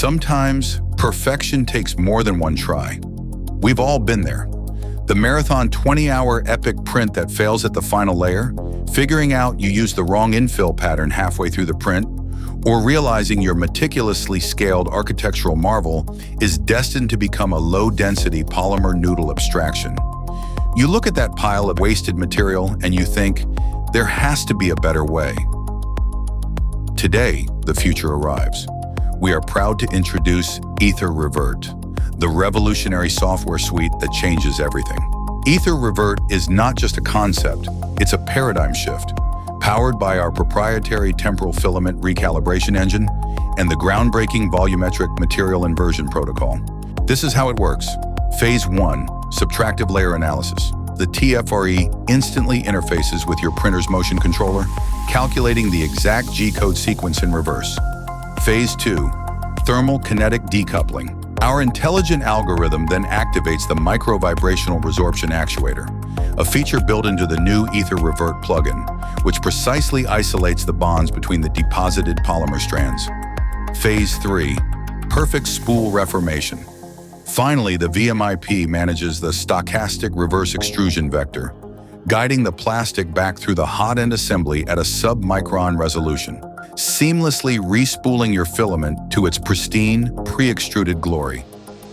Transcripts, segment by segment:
Sometimes perfection takes more than one try. We've all been there. The marathon 20-hour epic print that fails at the final layer, figuring out you used the wrong infill pattern halfway through the print, or realizing your meticulously scaled architectural marvel is destined to become a low-density polymer noodle abstraction. You look at that pile of wasted material and you think, there has to be a better way. Today, the future arrives. We are proud to introduce Aether Revert, the revolutionary software suite that changes everything. Aether Revert is not just a concept, it's a paradigm shift, powered by our proprietary temporal filament recalibration engine and the groundbreaking volumetric material inversion protocol. This is how it works. Phase 1, subtractive layer analysis. The TFRE instantly interfaces with your printer's motion controller, calculating the exact G-code sequence in reverse. Phase 2, thermal kinetic decoupling. Our intelligent algorithm then activates the micro-vibrational resorption actuator, a feature built into the new Aether Revert plugin, which precisely isolates the bonds between the deposited polymer strands. Phase 3, perfect spool reformation. Finally, the VMIP manages the stochastic reverse extrusion vector, guiding the plastic back through the hot-end assembly at a sub-micron resolution, seamlessly respooling your filament to its pristine, pre-extruded glory.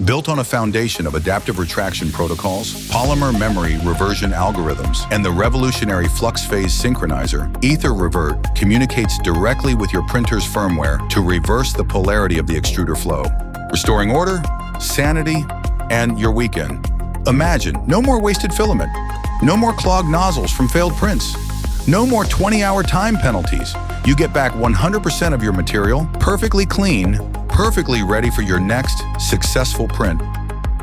Built on a foundation of adaptive retraction protocols, polymer memory reversion algorithms, and the revolutionary flux phase synchronizer, Aether Revert communicates directly with your printer's firmware to reverse the polarity of the extruder flow, restoring order, sanity, and your weekend. Imagine, no more wasted filament, no more clogged nozzles from failed prints, no more 20-hour time penalties. You get back 100% of your material, perfectly clean, perfectly ready for your next successful print.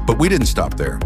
But we didn't stop there.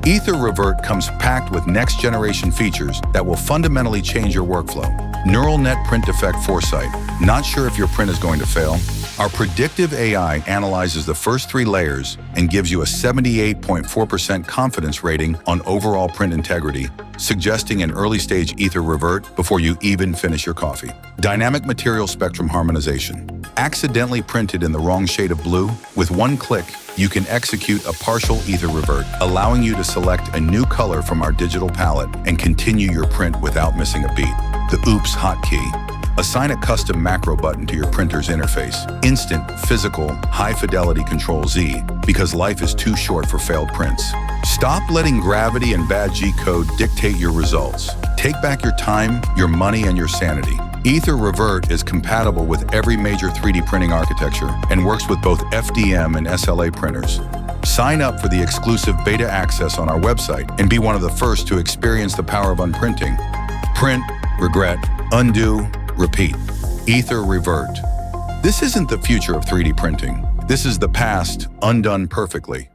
Aether Revert comes packed with next-generation features that will fundamentally change your workflow. Neural net print defect foresight. Not sure if your print is going to fail? Our predictive AI analyzes the first 3 layers and gives you a 78.4% confidence rating on overall print integrity, suggesting an early-stage Aether Revert before you even finish your coffee. Dynamic material spectrum harmonization. Accidentally printed in the wrong shade of blue? With one click, you can execute a partial Aether Revert, allowing you to select a new color from our digital palette and continue your print without missing a beat. The Oops hotkey. Assign a custom macro button to your printer's interface. Instant, physical, high-fidelity Control-Z, because life is too short for failed prints. Stop letting gravity and bad G-code dictate your results. Take back your time, your money, and your sanity. Aether Revert is compatible with every major 3D printing architecture and works with both FDM and SLA printers. Sign up for the exclusive beta access on our website and be one of the first to experience the power of unprinting. Print, regret, undo, repeat. Aether Revert. This isn't the future of 3D printing. This is the past undone perfectly.